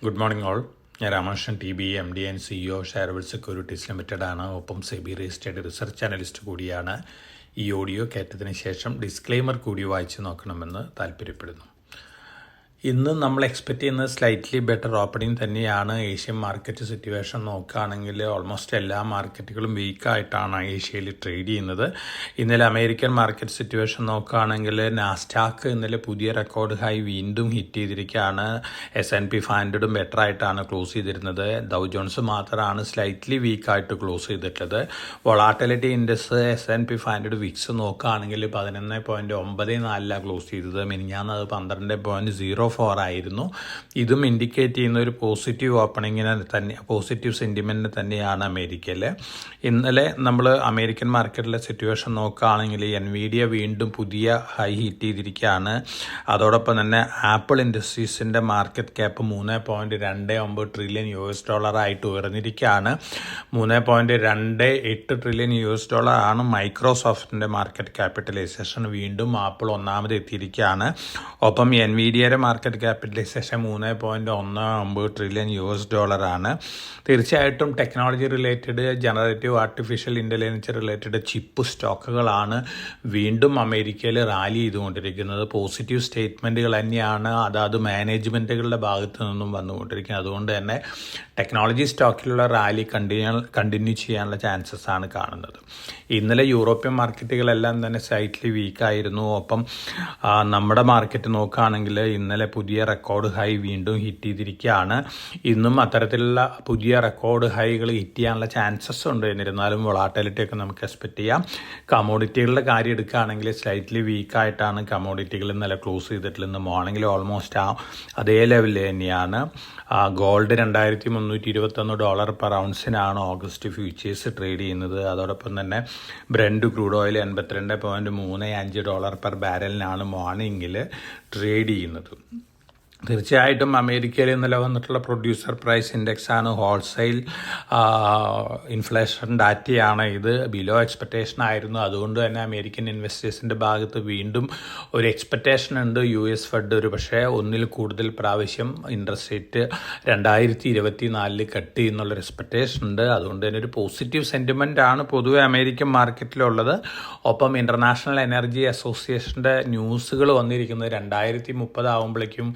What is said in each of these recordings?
Good morning all. ഞാൻ Ramakrishnan TB MD and CEO Sharewell securities limited ആണ്. ഒപ്പം SEBI registered research analyst കൂടിയാണ്. ഈ ഓഡിയോ കേട്ടതിന് ശേഷം ഡിസ്ക്ലെയിമർ കൂടി വായിച്ചു നോക്കണമെന്ന് താല്പര്യപ്പെടുന്നു. ഇന്ന് നമ്മൾ എക്സ്പെക്റ്റ് ചെയ്യുന്നത് സ്ലൈറ്റ്ലി ബെറ്റർ ഓപ്പണിംഗ് തന്നെയാണ്. ഏഷ്യൻ മാർക്കറ്റ് സിറ്റുവേഷൻ നോക്കുകയാണെങ്കിൽ ഓൾമോസ്റ്റ് എല്ലാ മാർക്കറ്റുകളും വീക്കായിട്ടാണ് ഏഷ്യയിൽ ട്രേഡ് ചെയ്യുന്നത്. ഇന്നലെ അമേരിക്കൻ മാർക്കറ്റ് സിറ്റുവേഷൻ നോക്കുകയാണെങ്കിൽ നാസ്ഡാക്ക് ഇന്നലെ പുതിയ റെക്കോർഡ് ഹൈ വീണ്ടും ഹിറ്റ് ചെയ്തിരിക്കുകയാണ്. S&P 500 ബെറ്റർ ആയിട്ടാണ് ക്ലോസ് ചെയ്തിരുന്നത്. ഡൗ ജോൺസ് മാത്രമാണ് സ്ലൈറ്റ്ലി വീക്കായിട്ട് ക്ലോസ് ചെയ്തിട്ടുള്ളത്. വൊളാറ്റിലിറ്റി ഇൻഡെക്സ് S&P 500 വിക്സ് നോക്കുകയാണെങ്കിൽ 11.94 ക്ലോസ് ചെയ്തത്. മിനിഞ്ഞാന്ന് അത് 12.04 ആയിരുന്നു. ഇതും ഇൻഡിക്കേറ്റ് ചെയ്യുന്ന ഒരു പോസിറ്റീവ് ഓപ്പണിങ്ങിനെ തന്നെ, പോസിറ്റീവ് സെൻറ്റിമെൻറ്റിന് തന്നെയാണ് അമേരിക്കയിൽ. ഇന്നലെ നമ്മൾ അമേരിക്കൻ മാർക്കറ്റിലെ സിറ്റുവേഷൻ നോക്കുകയാണെങ്കിൽ NVIDIA വീണ്ടും പുതിയ ഹൈ ഹിറ്റ് ചെയ്തിരിക്കുകയാണ്. അതോടൊപ്പം തന്നെ ആപ്പിൾ ഇൻഡസ്ട്രീസിൻ്റെ മാർക്കറ്റ് ക്യാപ്പ് $3.29 ട്രില്യൺ ആയിട്ട് ഉയർന്നിരിക്കുകയാണ്. $3.28 ട്രില്യൺ ആണ് മൈക്രോസോഫ്റ്റിൻ്റെ മാർക്കറ്റ് ക്യാപിറ്റലൈസേഷൻ. വീണ്ടും ആപ്പിൾ ഒന്നാമത് എത്തിയിരിക്കുകയാണ്. ഒപ്പം NVIDIAയുടെ മാർക്കറ്റ് ക്യാപിറ്റലൈസേഷൻ $3.19 ട്രില്യൺ ആണ്. തീർച്ചയായിട്ടും technology related, generative artificial intelligence related chip സ്റ്റോക്കുകളാണ് വീണ്ടും അമേരിക്കയിൽ റാലി ചെയ്തുകൊണ്ടിരിക്കുന്നത്. പോസിറ്റീവ് സ്റ്റേറ്റ്മെൻറ്റുകൾ തന്നെയാണ് അതാത് മാനേജ്മെൻറ്റുകളുടെ ഭാഗത്തു നിന്നും വന്നുകൊണ്ടിരിക്കുന്നത്. അതുകൊണ്ട് തന്നെ ടെക്നോളജി സ്റ്റോക്കിലുള്ള റാലി കണ്ടിന്യൂ ചെയ്യാനുള്ള ചാൻസസ് ആണ് കാണുന്നത്. ഇന്നലെ യൂറോപ്യൻ മാർക്കറ്റുകളെല്ലാം തന്നെ സ്ലൈറ്റ്ലി വീക്കായിരുന്നു. ഒപ്പം നമ്മുടെ മാർക്കറ്റ് നോക്കുകയാണെങ്കിൽ ഇന്നലെ പുതിയ റെക്കോർഡ് ഹൈ വീണ്ടും ഹിറ്റ് ചെയ്തിരിക്കുകയാണ്. ഇന്നും അത്തരത്തിലുള്ള പുതിയ റെക്കോർഡ് ഹൈകൾ ഹിറ്റ് ചെയ്യാനുള്ള ചാൻസസ് ഉണ്ട്. എന്നിരുന്നാലും വൊളാറ്റിലിറ്റി ഒക്കെ നമുക്ക് എക്സ്പെക്റ്റ് ചെയ്യാം. കമോഡിറ്റികളുടെ കാര്യം എടുക്കുകയാണെങ്കിൽ സ്ലൈറ്റ്ലി വീക്കായിട്ടാണ് കമോഡിറ്റികൾ ഇന്നലെ ക്ലോസ് ചെയ്തിട്ടുള്ളത്. ഇന്ന് മോർണിംഗിൽ ഓൾമോസ്റ്റ് അതേ ലെവലിൽ തന്നെയാണ്. ഗോൾഡ് $2,321 പെർ ഔൺസിനാണ് ഓഗസ്റ്റ് ഫ്യൂച്ചേഴ്സ് ട്രേഡ് ചെയ്യുന്നത്. അതോടൊപ്പം തന്നെ ബ്രെൻഡ് ക്രൂഡ് ഓയിൽ $82.35 പെർ ബാരലിനാണ് മോർണിംഗിൽ ട്രേഡ് ചെയ്യുന്നത്. തീർച്ചയായിട്ടും അമേരിക്കയിൽ ഇന്നലെ വന്നിട്ടുള്ള പ്രൊഡ്യൂസർ പ്രൈസ് ഇൻഡെക്സ് ആണ്. ഹോൾസെയിൽ ഇൻഫ്ലേഷൻ ഡാറ്റയാണ്. ഇത് ബിലോ എക്സ്പെക്റ്റേഷൻ ആയിരുന്നു. അതുകൊണ്ട് തന്നെ അമേരിക്കൻ ഇൻവെസ്റ്റേഴ്സിൻ്റെ ഭാഗത്ത് വീണ്ടും ഒരു എക്സ്പെക്റ്റേഷൻ ഉണ്ട്. US ഫെഡ് ഒരു പക്ഷേ ഒന്നിൽ കൂടുതൽ പ്രാവശ്യം ഇൻട്രസ്റ്റ് റേറ്റ് 2024 കട്ട് ചെയ്യുന്നുള്ളൊരു എക്സ്പെക്റ്റേഷൻ ഉണ്ട്. അതുകൊണ്ട് തന്നെ ഒരു പോസിറ്റീവ് സെൻറ്റിമെൻ്റ് ആണ് പൊതുവെ അമേരിക്കൻ മാർക്കറ്റിലുള്ളത്. ഒപ്പം ഇൻ്റർനാഷണൽ എനർജി അസോസിയേഷൻ്റെ ന്യൂസുകൾ വന്നിരിക്കുന്നത് 2030 ആകുമ്പോഴേക്കും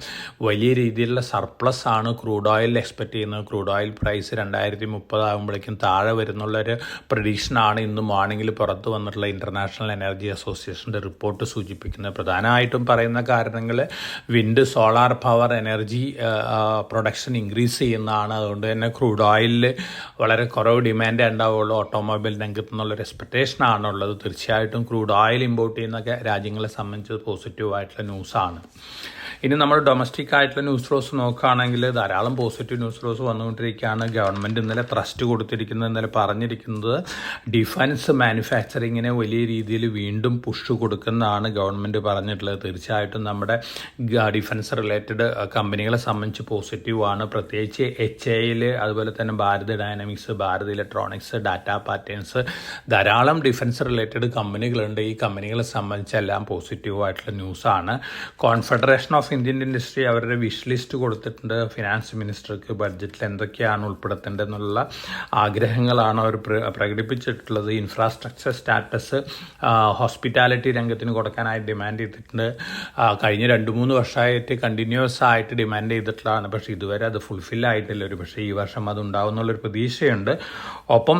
വലിയ രീതിയിലുള്ള സർപ്ലസ് ആണ് ക്രൂഡ് ഓയിൽ എക്സ്പെക്റ്റ് ചെയ്യുന്നത്. ക്രൂഡ് ഓയിൽ പ്രൈസ് 2030 ആകുമ്പോഴേക്കും താഴെ വരുന്നുള്ളൊരു പ്രഡിക്ഷനാണ് ഇന്ന് മോർണിംഗിൽ പുറത്ത് വന്നിട്ടുള്ള ഇൻ്റർനാഷണൽ എനർജി അസോസിയേഷൻ്റെ റിപ്പോർട്ട് സൂചിപ്പിക്കുന്നത്. പ്രധാനമായിട്ടും പറയുന്ന കാരണങ്ങൾ wind, solar power energy production increase ചെയ്യുന്നതാണ്. അതുകൊണ്ട് തന്നെ ക്രൂഡ് ഓയിലിൽ വളരെ കുറവ് ഡിമാൻഡ് ഉണ്ടാവുള്ളൂ ഓട്ടോമൊബൈൽ രംഗത്ത് നിന്നുള്ളൊരു എക്സ്പെക്റ്റേഷനാണുള്ളത്. തീർച്ചയായിട്ടും ക്രൂഡ് ഓയിൽ ഇമ്പോർട്ട് ചെയ്യുന്ന രാജ്യങ്ങളെ സംബന്ധിച്ച് പോസിറ്റീവായിട്ടുള്ള ന്യൂസാണ്. ഇനി നമ്മൾ ഡൊമസ്റ്റിക് ആയിട്ടുള്ള ന്യൂസ് ഫ്ലോസ് നോക്കുകയാണെങ്കിൽ ധാരാളം പോസിറ്റീവ് ന്യൂസ് ഫ്ലോസ് വന്നുകൊണ്ടിരിക്കുകയാണ്. ഗവൺമെൻറ് ഇന്നലെ ട്രസ്റ്റ് കൊടുത്തിരിക്കുന്നത്, ഇന്നലെ പറഞ്ഞിരിക്കുന്നത് ഡിഫൻസ് മാനുഫാക്ചറിങ്ങിനെ വലിയ രീതിയിൽ വീണ്ടും പുഷ് കൊടുക്കുന്നതാണ് ഗവൺമെൻറ് പറഞ്ഞിട്ടുള്ളത്. തീർച്ചയായിട്ടും നമ്മുടെ ഡിഫൻസ് റിലേറ്റഡ് കമ്പനികളെ സംബന്ധിച്ച് പോസിറ്റീവാണ്. പ്രത്യേകിച്ച് HAL, അതുപോലെ തന്നെ Bharat dynamics, Bharat electronics, data patterns, ധാരാളം ഡിഫൻസ് റിലേറ്റഡ് കമ്പനികളുണ്ട്. ഈ കമ്പനികളെ സംബന്ധിച്ചെല്ലാം പോസിറ്റീവായിട്ടുള്ള ന്യൂസാണ്. കോൺഫെഡറേഷൻ ഓഫ് ഇന്ത്യൻ ഇൻഡസ്ട്രി അവരുടെ വിഷ് ലിസ്റ്റ് കൊടുത്തിട്ടുണ്ട്. ഫിനാൻസ് മിനിസ്റ്റർക്ക് ബഡ്ജറ്റിൽ എന്തൊക്കെയാണ് ഉൾപ്പെടുത്തേണ്ടതെന്നുള്ള ആഗ്രഹങ്ങളാണ് അവർ പ്രകടിപ്പിച്ചിട്ടുള്ളത്. ഇൻഫ്രാസ്ട്രക്ചർ സ്റ്റാറ്റസ് ഹോസ്പിറ്റാലിറ്റി രംഗത്തിന് കൊടുക്കാനായി ഡിമാൻഡ് ചെയ്തിട്ടുണ്ട്. കഴിഞ്ഞ 2-3 വർഷമായിട്ട് കണ്ടിന്യൂസ് ആയിട്ട് ഡിമാൻഡ് ചെയ്തിട്ടുള്ളതാണ്. പക്ഷേ ഇതുവരെ അത് ഫുൾഫിൽ ആയിട്ടില്ല. ഒരു പക്ഷേ ഈ വർഷം അത് ഉണ്ടാവുമെന്നുള്ളൊരു പ്രതീക്ഷയുണ്ട്. ഒപ്പം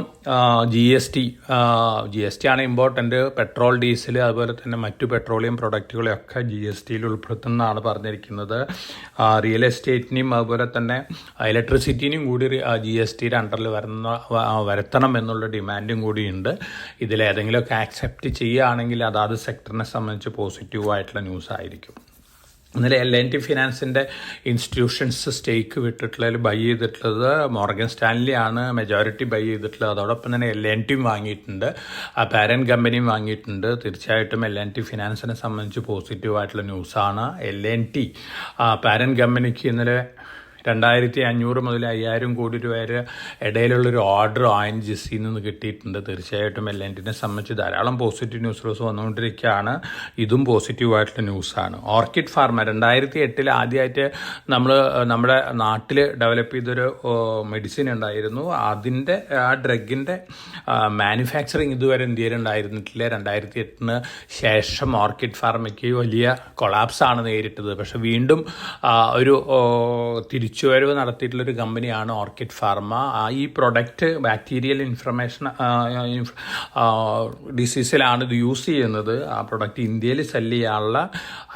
GST ആണ് ഇമ്പോർട്ടൻ്റ്. പെട്രോൾ, ഡീസൽ, അതുപോലെ തന്നെ മറ്റു പെട്രോളിയം പ്രൊഡക്റ്റുകളെയൊക്കെ GSTയിൽ ഉൾപ്പെടുത്തുന്നതാണ് പറഞ്ഞിരിക്കുന്നത്. റിയൽ എസ്റ്റേറ്റിനെയും അതുപോലെ തന്നെ ഇലക്ട്രിസിറ്റിനെയും കൂടി GSTയുടെ അണ്ടറിൽ വരുത്തണം എന്നുള്ള ഡിമാൻഡും കൂടിയുണ്ട്. ഇതിലേതെങ്കിലുമൊക്കെ ആക്സെപ്റ്റ് ചെയ്യുകയാണെങ്കിൽ അതാത് സെക്ടറിനെ സംബന്ധിച്ച് പോസിറ്റീവായിട്ടുള്ള ന്യൂസ് ആയിരിക്കും. ഇന്നലെ L&T ഫിനാൻസിൻ്റെ ഇൻസ്റ്റിറ്റ്യൂഷൻസ് സ്റ്റേക്ക് വിട്ടിട്ടുള്ളതിൽ ബൈ ചെയ്തിട്ടുള്ളത് മോർഗൻ സ്റ്റാൻലി ആണ് മെജോറിറ്റി ബൈ ചെയ്തിട്ടുള്ളത്. അതോടൊപ്പം തന്നെ L&Tയും വാങ്ങിയിട്ടുണ്ട്, പാരൻറ്റ് കമ്പനിയും വാങ്ങിയിട്ടുണ്ട്. തീർച്ചയായിട്ടും L&T ഫിനാൻസിനെ സംബന്ധിച്ച് പോസിറ്റീവായിട്ടുള്ള ന്യൂസാണ്. L&T പാരൻറ്റ് കമ്പനിക്ക് ഇന്നലെ 2,500 മുതൽ 5,000 കോടി രൂപ വരെ ഇടയിലുള്ളൊരു ഓർഡർ ONGC നിന്ന് കിട്ടിയിട്ടുണ്ട്. തീർച്ചയായിട്ടും L&Tനെ സംബന്ധിച്ച് ധാരാളം പോസിറ്റീവ് ന്യൂസ് വന്നുകൊണ്ടിരിക്കുകയാണ്. ഇതും പോസിറ്റീവായിട്ടുള്ള ന്യൂസാണ്. ഓർക്കിഡ് ഫാർമ 2008 ആദ്യമായിട്ട് നമ്മുടെ നാട്ടിൽ ഡെവലപ്പ് ചെയ്തൊരു മെഡിസിൻ ഉണ്ടായിരുന്നു. അതിൻ്റെ ആ ഡ്രഗിൻ്റെ മാനുഫാക്ചറിങ് ഇതുവരെ ഇന്ത്യയിൽ ഉണ്ടായിരുന്നിട്ടില്ല. 2008 ശേഷം ഓർക്കിഡ് ഫാർമയ്ക്ക് വലിയ കൊളാപ്സാണ് നേരിട്ടത്. പക്ഷെ വീണ്ടും ഒരു തിരിച്ചുവരവ് നടത്തിയിട്ടുള്ളൊരു കമ്പനിയാണ് ഓർക്കിഡ് ഫാർമ. ഈ പ്രൊഡക്റ്റ് ബാക്ടീരിയൽ ഡിസീസിലാണ് ഇത് യൂസ് ചെയ്യുന്നത്. ആ പ്രൊഡക്റ്റ് ഇന്ത്യയിൽ സെല്ല് ചെയ്യാനുള്ള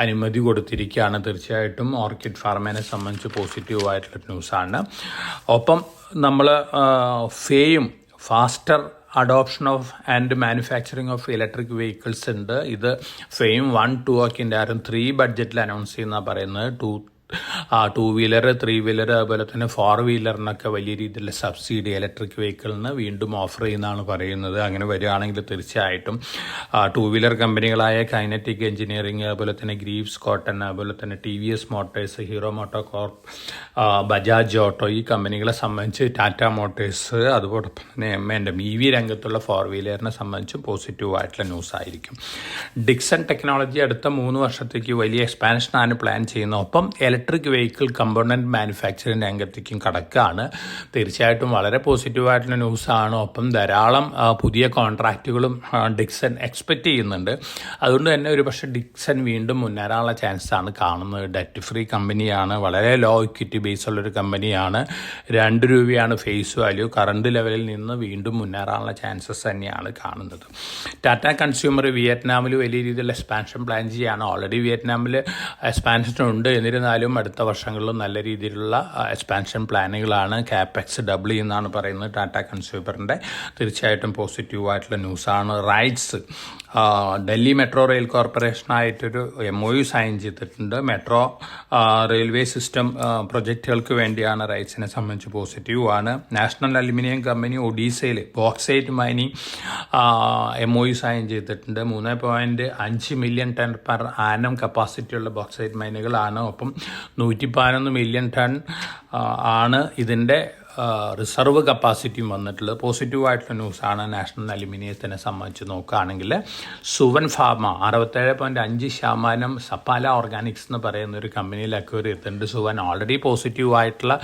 അനുമതി കൊടുത്തിരിക്കുകയാണ്. തീർച്ചയായിട്ടും ഓർക്കിഡ് ഫാർമേനെ സംബന്ധിച്ച് പോസിറ്റീവായിട്ടുള്ള ന്യൂസാണ്. ഒപ്പം നമ്മൾ ഫെയും faster adoption of and manufacturing of electric vehicles ഉണ്ട്. ഇത് ഫെയിം 1, 2 ഒക്കെ ഉണ്ടായിരുന്നു. 3 ബഡ്ജറ്റിൽ അനൗൺസ് ചെയ്യുന്ന പറയുന്നത്. 2 വീലർ, 3 വീലർ, അതുപോലെ തന്നെ 4 വീലറിനൊക്കെ വലിയ രീതിയിലുള്ള സബ്സിഡി ഇലക്ട്രിക് വെഹിക്കിളിന് വീണ്ടും ഓഫർ ചെയ്യുന്നതാണ് പറയുന്നത്. അങ്ങനെ വരികയാണെങ്കിൽ തീർച്ചയായിട്ടും 2 വീലർ കമ്പനികളായ കൈനറ്റിക് എഞ്ചിനീയറിംഗ്, അതുപോലെ തന്നെ ഗ്രീവ്സ് കോട്ടൺ, അതുപോലെ തന്നെ TVS Motors, Hero MotoCorp, Bajaj Auto, ഈ കമ്പനികളെ സംബന്ധിച്ച് ടാറ്റ മോട്ടോഴ്സ്, അതുപോലൊപ്പം തന്നെ EV രംഗത്തുള്ള 4 വീലറിനെ സംബന്ധിച്ച് പോസിറ്റീവായിട്ടുള്ള ന്യൂസ് ആയിരിക്കും. ഡിക്സൺ ടെക്നോളജി അടുത്ത 3 വർഷത്തേക്ക് വലിയ എക്സ്പാൻഷനാണ് പ്ലാൻ ചെയ്യുന്നത്. ഒപ്പം ഇലക്ട്രിക് വെഹിക്കിൾ കമ്പോണൻറ്റ് മാനുഫാക്ചറിങ് രംഗത്തേക്കും കടക്കുകയാണ്. തീർച്ചയായിട്ടും വളരെ പോസിറ്റീവായിട്ടുള്ള ന്യൂസാണ്. ഒപ്പം ധാരാളം പുതിയ കോൺട്രാക്റ്റുകളും ഡിക്സൺ എക്സ്പെക്റ്റ് ചെയ്യുന്നുണ്ട്. അതുകൊണ്ട് തന്നെ ഒരു പക്ഷേ ഡിക്സൺ വീണ്ടും മുന്നേറാനുള്ള ചാൻസാണ് കാണുന്നത്. ഡെറ്റ് ഫ്രീ കമ്പനിയാണ്, വളരെ ലോ ഇക്വിറ്റി ബേസ് ഉള്ളൊരു കമ്പനിയാണ്. 2 രൂപയാണ് ഫേസ് വാല്യൂ. കറണ്ട് ലെവലിൽ നിന്ന് വീണ്ടും മുന്നേറാനുള്ള ചാൻസസ് തന്നെയാണ് കാണുന്നത്. ടാറ്റ കൺസ്യൂമർ വിയറ്റ്നാമിൽ വലിയ രീതിയിലുള്ള എക്സ്പാൻഷൻ പ്ലാൻ ചെയ്യുകയാണ്. ഓൾറെഡി വിയറ്റ്നാമിൽ എക്സ്പാൻഷൻ ഉണ്ട്. എന്നിരുന്നാലും അടുത്ത വർഷങ്ങളിലും നല്ല രീതിയിലുള്ള എക്സ്പാൻഷൻ പ്ലാനുകളാണ്. ക്യാപെക്സ് ഡബിൾ ചെയ്യുന്നതാണ് പറയുന്നത് ടാറ്റ കൺസ്യൂമറിൻ്റെ. തീർച്ചയായിട്ടും പോസിറ്റീവായിട്ടുള്ള ന്യൂസാണ്. റൈറ്റ്സ് ഡൽഹി മെട്രോ റെയിൽ കോർപ്പറേഷനായിട്ടൊരു MOU സൈൻ ചെയ്തിട്ടുണ്ട്. മെട്രോ റെയിൽവേ സിസ്റ്റം പ്രൊജക്റ്റുകൾക്ക് വേണ്ടിയാണ്. റൈറ്റ്സിനെ സംബന്ധിച്ച് പോസിറ്റീവാണ്. നാഷണൽ അലുമിനിയം കമ്പനി ഒഡീസയിൽ ബോക്സൈറ്റ് മൈനിങ് MOU സൈൻ ചെയ്തിട്ടുണ്ട്. 3.5 മില്യൺ ടൺ പെർ ആനം കപ്പാസിറ്റിയുള്ള ബോക്സൈറ്റ് മൈനുകളാണ്. ഒപ്പം 111 മില്യൺ ടൺ ആണ് ഇതിൻ്റെ റിസർവ് കപ്പാസിറ്റിയും വന്നിട്ടുള്ളത്. പോസിറ്റീവായിട്ടുള്ള ന്യൂസാണ്. നാഷണൽ അലുമിനിയത്തിനെ സംബന്ധിച്ച് നോക്കുകയാണെങ്കിൽ സുവൻ ഫാർമ 67.5% സപ്പാല ഓർഗാനിക്സ് എന്ന് പറയുന്ന ഒരു കമ്പനിയിൽ അക്വയർ ചെയ്തിട്ടുണ്ട്. സുവൻ ഓൾറെഡി പോസിറ്റീവായിട്ടുള്ള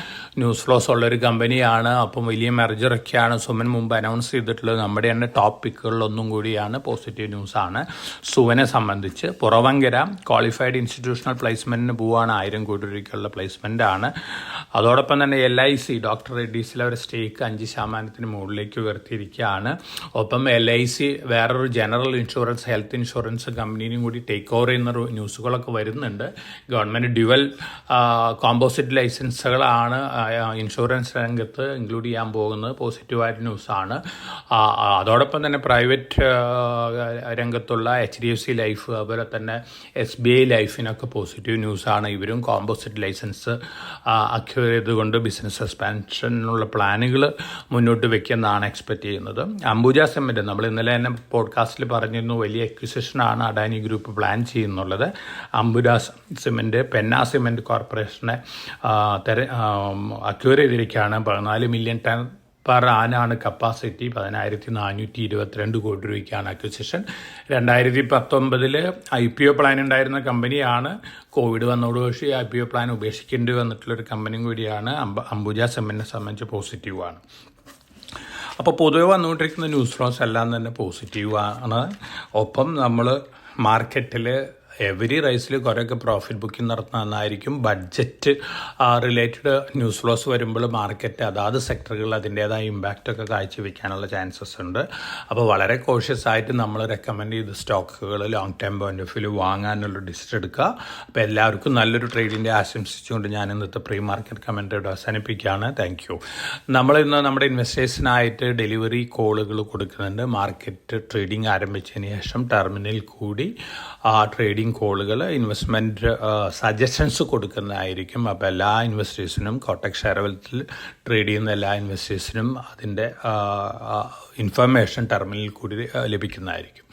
ന്യൂസ് ഫ്ലോസ് ഉള്ളൊരു കമ്പനിയാണ്. അപ്പം വലിയ മെർജറൊക്കെയാണ് സുവൻ മുമ്പ് അനൗൺസ് ചെയ്തിട്ടുള്ളത്. നമ്മുടെ തന്നെ ടോപ്പ് പിക്കുകളിലൊന്നും കൂടിയാണ്. പോസിറ്റീവ് ന്യൂസാണ് സുവനെ സംബന്ധിച്ച്. പുറവങ്കര ക്വാളിഫൈഡ് ഇൻസ്റ്റിറ്റ്യൂഷണൽ പ്ലേസ്മെൻറ്റിന് പോവുകയാണ്. 1000 കോടി രൂപയ്ക്കുള്ള പ്ലേസ്മെൻറ്റാണ്. അതോടൊപ്പം തന്നെ LIC ഡോക്ടർ റെഡ്ഡീസിലെ ഒരു സ്റ്റേക്ക് 5% മുകളിലേക്ക് ഉയർത്തിയിരിക്കുകയാണ്. ഒപ്പം LIC വേറൊരു ജനറൽ ഇൻഷുറൻസ് ഹെൽത്ത് ഇൻഷുറൻസ് കമ്പനിയും കൂടി ടേക്ക് ഓവർ ചെയ്യുന്ന ന്യൂസുകളൊക്കെ വരുന്നുണ്ട്. ഗവൺമെൻറ് ഡ്യുവൽ കോമ്പോസിറ്റ് ലൈസൻസുകളാണ് ഇൻഷുറൻസ് രംഗത്ത് ഇൻക്ലൂഡ് ചെയ്യാൻ പോകുന്നത്. പോസിറ്റീവായിട്ട് ന്യൂസാണ്. അതോടൊപ്പം തന്നെ പ്രൈവറ്റ് രംഗത്തുള്ള HDFC ലൈഫ്, അതുപോലെ തന്നെ SBI ലൈഫിനൊക്കെ പോസിറ്റീവ് ന്യൂസാണ്. ഇവരും കോമ്പോസിറ്റ് ലൈസൻസ് അക്വയർ ചെയ്തുകൊണ്ട് ബിസിനസ് എക്സ്പാൻഷനുള്ള പ്ലാനുകൾ മുന്നോട്ട് വയ്ക്കുമെന്നാണ് എക്സ്പെക്റ്റ് ചെയ്യുന്നത്. അംബുജ സിമെൻറ്റ് നമ്മൾ ഇന്നലെ തന്നെ പോഡ്കാസ്റ്റിൽ പറഞ്ഞിരുന്നു, വലിയ അക്വിസിഷനാണ് അഡാനി ഗ്രൂപ്പ് പ്ലാൻ ചെയ്യുന്നുള്ളത്. അംബുജ സിമെൻറ്റ് പെന്ന സിമെൻറ്റ് കോർപ്പറേഷനെ അക്വയർ ചെയ്തിരിക്കുകയാണ്. 14 മില്യൺ ടൺ പെർ ആനാണ് കപ്പാസിറ്റി. 10,422 കോടി രൂപയ്ക്കാണ് അക്വിസിഷൻ. 2019 IPO പ്ലാൻ ഉണ്ടായിരുന്ന കമ്പനിയാണ്. കോവിഡ് വന്നതോടുകൂടി IPO പ്ലാൻ ഉപേക്ഷിക്കേണ്ടി വന്നിട്ടുള്ളൊരു കമ്പനിയും കൂടിയാണ്. അംബുജ സിമെൻറ്റിനെ സംബന്ധിച്ച് പോസിറ്റീവാണ്. അപ്പോൾ പൊതുവെ വന്നുകൊണ്ടിരിക്കുന്ന ന്യൂസ് ഫ്ലോസ് എല്ലാം തന്നെ പോസിറ്റീവാണ്. ഒപ്പം നമ്മൾ മാർക്കറ്റിൽ എവരി റൈസിൽ കുറേയൊക്കെ പ്രോഫിറ്റ് ബുക്കിംഗ് നടത്തുന്നതായിരിക്കും. ബഡ്ജറ്റ് റിലേറ്റഡ് ന്യൂസ് ഫ്ലോസ് വരുമ്പോൾ മാർക്കറ്റ് അതാത് സെക്ടറുകളിൽ അതിൻ്റേതായ ഇമ്പാക്റ്റൊക്കെ കാഴ്ചവെക്കാനുള്ള ചാൻസസ് ഉണ്ട്. അപ്പോൾ വളരെ കോഷ്യസ് ആയിട്ട് നമ്മൾ റെക്കമെൻഡ് ചെയ്ത സ്റ്റോക്കുകൾ long time point of view വാങ്ങാനുള്ള ഡിസിഷൻ എടുക്കുക. അപ്പോൾ എല്ലാവർക്കും നല്ലൊരു ട്രേഡിൻ്റെ ആശംസിച്ചുകൊണ്ട് ഞാൻ ഇന്നത്തെ പ്രീ മാർക്കറ്റ് കമൻറ്ററി അവസാനിപ്പിക്കുകയാണ്. Thank you. നമ്മളിന്ന് നമ്മുടെ ഇൻവെസ്റ്റേഴ്സിനായിട്ട് ഡെലിവറി കോളുകൾ കൊടുക്കുന്നുണ്ട്. മാർക്കറ്റ് ട്രേഡിംഗ് ആരംഭിച്ചതിന് ശേഷം ടെർമിനൽ കൂടി ട്രേഡിംഗ് കോളുകൾ ഇൻവെസ്റ്റ്മെൻറ്റ് സജഷൻസ് കൊടുക്കുന്നതായിരിക്കും. അപ്പോൾ എല്ലാ ഇൻവെസ്റ്റേഴ്സിനും കോട്ടക് ഷെയർവെൽത്തിൽ ട്രേഡ് ചെയ്യുന്ന എല്ലാ ഇൻവെസ്റ്റേഴ്സിനും അതിൻ്റെ ഇൻഫർമേഷൻ ടെർമിനൽ കൂടി ലഭിക്കുന്നതായിരിക്കും.